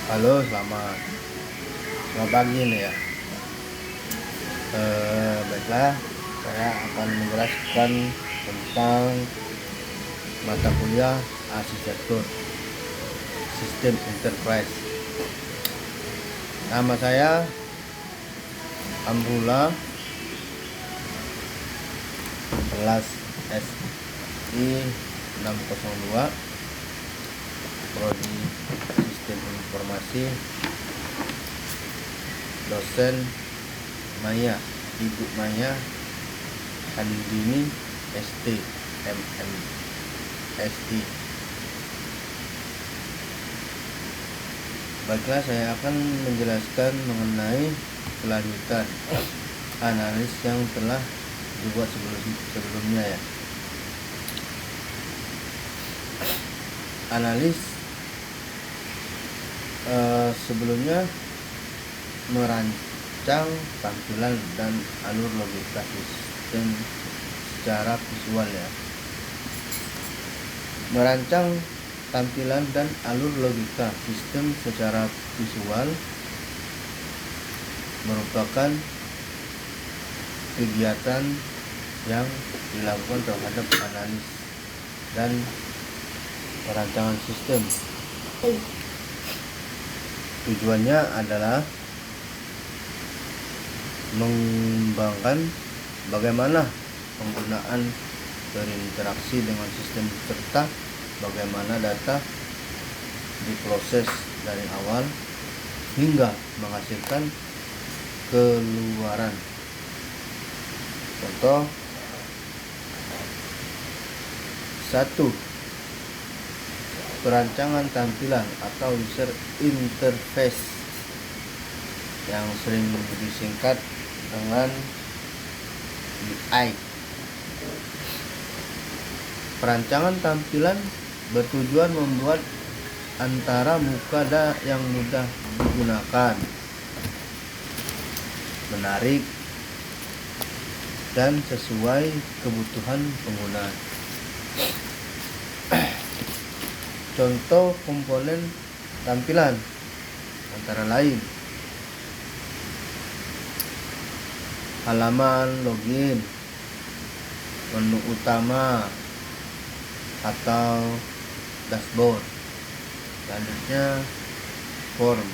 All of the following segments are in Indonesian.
Halo, selamat pagi nih ya. Baiklah, saya akan menjelaskan tentang mata kuliah arsitektur sistem enterprise. Nama saya Amrullah, kelas SI 602, prodi sistem informasi, dosen Maya, Ibu Maya Andini ST MMSI. Baiklah, saya akan menjelaskan mengenai kelanjutan analis yang telah dibuat sebelumnya ya. Analis sebelumnya merancang tampilan dan alur logika sistem secara visual ya. Merancang tampilan dan alur logika sistem secara visual merupakan kegiatan yang dilakukan terhadap analis dan perancangan sistem. Tujuannya adalah mengembangkan bagaimana penggunaan berinteraksi dengan sistem serta bagaimana data diproses dari awal hingga menghasilkan keluaran. Contoh 1. Perancangan tampilan atau user interface yang sering disingkat dengan UI. Perancangan tampilan bertujuan membuat antara muka yang mudah digunakan, menarik, dan sesuai kebutuhan pengguna. Contoh komponen tampilan antara lain halaman login, menu utama, atau dashboard. Selanjutnya form,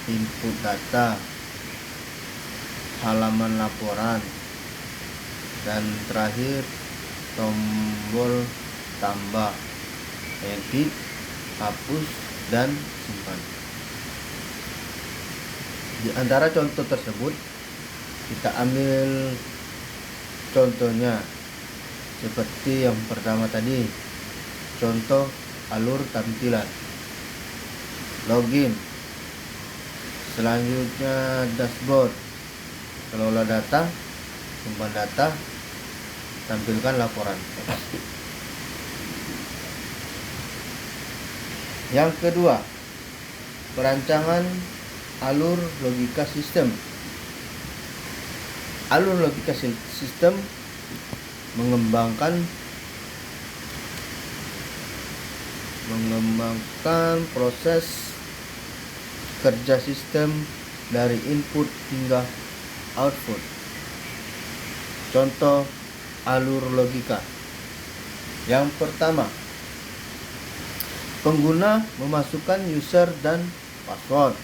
input data, halaman laporan, dan terakhir tombol tambah, edit, hapus, dan simpan. Di antara contoh tersebut kita ambil contohnya seperti yang pertama tadi, contoh alur tampilan login. Selanjutnya dashboard, kelola data, simpan data, tampilkan laporan. Yang kedua, perancangan alur logika sistem. Alur logika sistem mengembangkan proses kerja sistem dari input hingga output. Contoh alur logika. Yang pertama, pengguna memasukkan user dan password.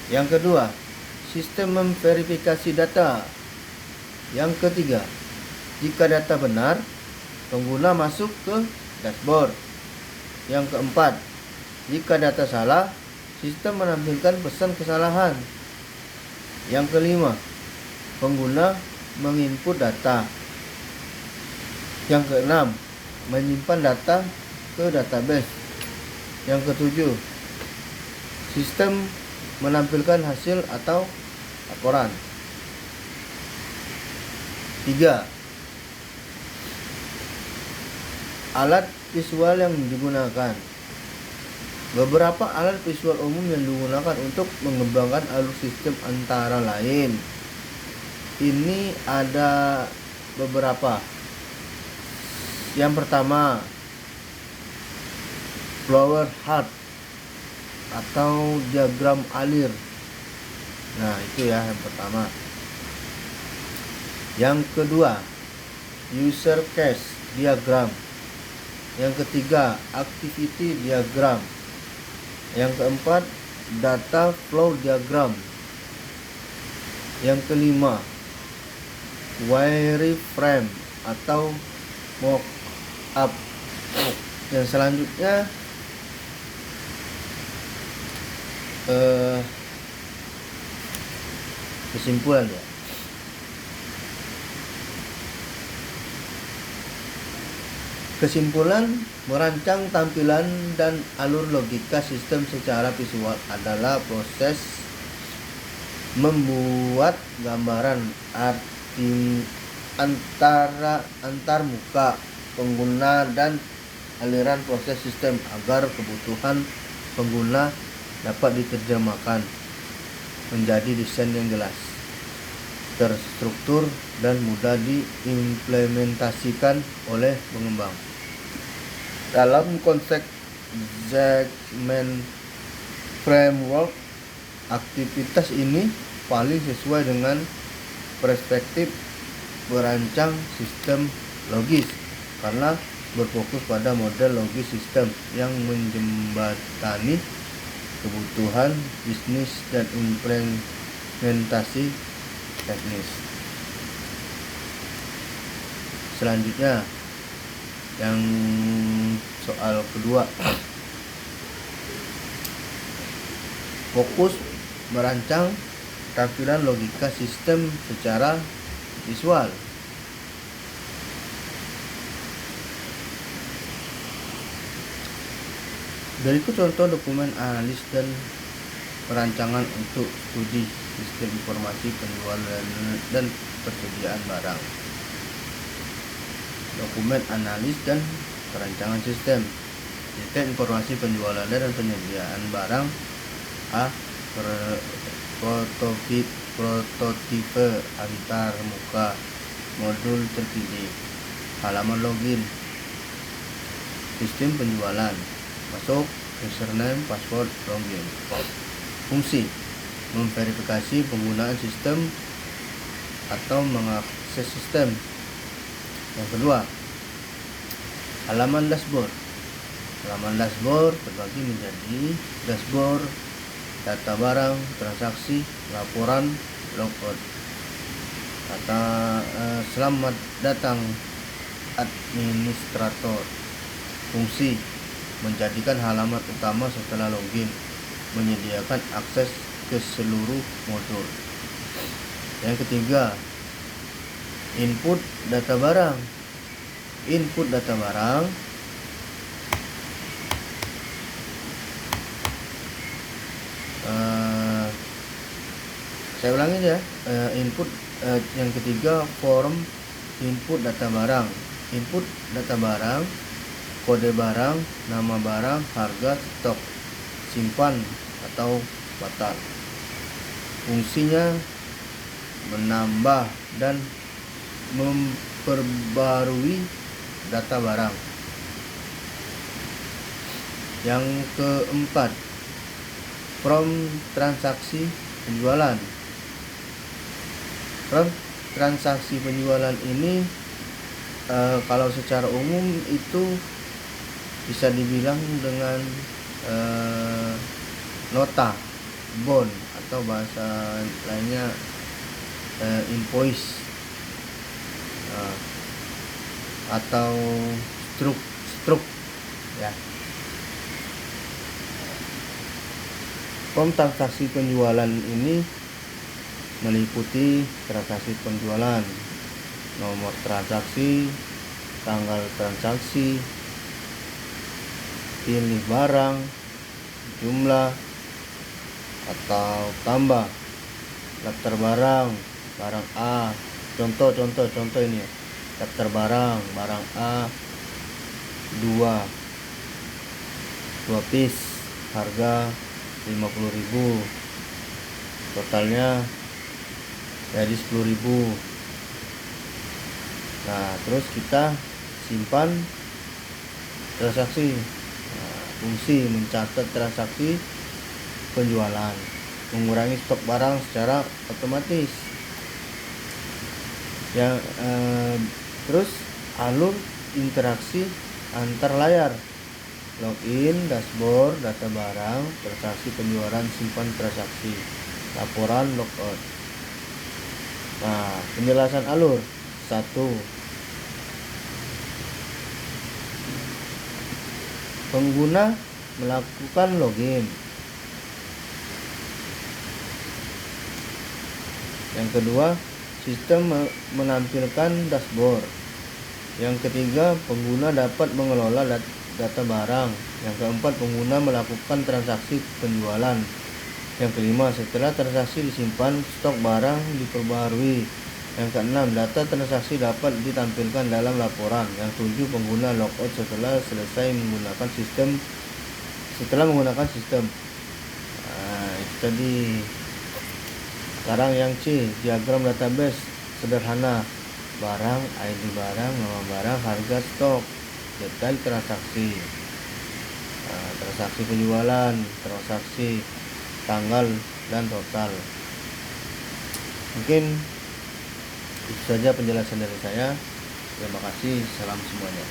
Yang kedua, sistem memverifikasi data. Yang ketiga, jika data benar, pengguna masuk ke dashboard. Yang keempat, jika data salah, sistem menampilkan pesan kesalahan. Yang kelima, pengguna menginput data. Yang keenam, menyimpan data ke database. Yang ketujuh, sistem menampilkan hasil atau laporan. 3. Alat visual yang digunakan. Beberapa alat visual umum yang digunakan untuk mengembangkan alur sistem antara lain. Ini ada beberapa. Yang pertama, flower heart. atau diagram alir. Nah, itu ya yang pertama. Yang kedua, user case diagram. Yang ketiga, activity diagram. Yang keempat, data flow diagram. Yang kelima, wireframe atau mockup. Yang selanjutnya kesimpulan ya. Kesimpulan, merancang tampilan dan alur logika sistem secara visual adalah proses membuat gambaran arti antar muka pengguna dan aliran proses sistem agar kebutuhan pengguna dapat diterjemahkan menjadi desain yang jelas, terstruktur, dan mudah diimplementasikan oleh pengembang. Dalam konteks segmen framework, aktivitas ini paling sesuai dengan perspektif merancang sistem logis karena berfokus pada model logis sistem yang menjembatani kebutuhan bisnis dan implementasi teknis. Selanjutnya yang soal kedua, fokus merancang tampilan logika sistem secara visual. Berikut contoh dokumen analis dan perancangan untuk studi sistem informasi penjualan dan persediaan barang. Dokumen analis dan perancangan sistem informasi penjualan dan penyediaan barang. A. Prototipe antar muka modul terpilih. Halaman login sistem penjualan. Masuk username, password, login. Fungsi memverifikasi penggunaan sistem atau mengakses sistem. Yang kedua, halaman dashboard. Halaman dashboard terbagi menjadi dashboard, data barang, transaksi, laporan, logout. Selamat datang administrator. Fungsi menjadikan halaman utama setelah login, menyediakan akses ke seluruh modul. Yang ketiga, input data barang. Input data barang saya ulangi ya. Yang ketiga, form input data barang. Input data barang, kode barang, nama barang, harga, stok, simpan atau batal. Fungsinya menambah dan memperbarui data barang. Yang keempat, from transaksi penjualan. From transaksi penjualan ini kalau secara umum itu bisa dibilang dengan nota, bond, atau bahasa lainnya invoice, atau struk ya. Form transaksi penjualan ini meliputi transaksi penjualan, nomor transaksi, tanggal transaksi, pilih barang, jumlah atau tambah, daftar barang, barang A. Contoh ini ya. Daftar barang A 2 piece, harga 50.000, totalnya jadi 10.000. Nah, terus kita simpan transaksi. Fungsi mencatat transaksi penjualan, mengurangi stok barang secara otomatis. Terus alur interaksi antar layar, login, dashboard, data barang, transaksi penjualan, simpan transaksi, laporan, logout. Nah, penjelasan alur. 1. Pengguna melakukan login. Yang kedua, sistem menampilkan dashboard. Yang ketiga, pengguna dapat mengelola data barang. Yang keempat, pengguna melakukan transaksi penjualan. Yang kelima, setelah transaksi disimpan, stok barang diperbarui. Yang keenam, data transaksi dapat ditampilkan dalam laporan. Yang tujuh, pengguna logout setelah menggunakan sistem. Nah, itu tadi. Sekarang yang C, diagram database sederhana. Barang, ID barang, nama barang, harga, stok, detail transaksi. Nah, transaksi penjualan, transaksi tanggal dan total. Mungkin itu saja penjelasan dari saya. Terima kasih. Salam semuanya.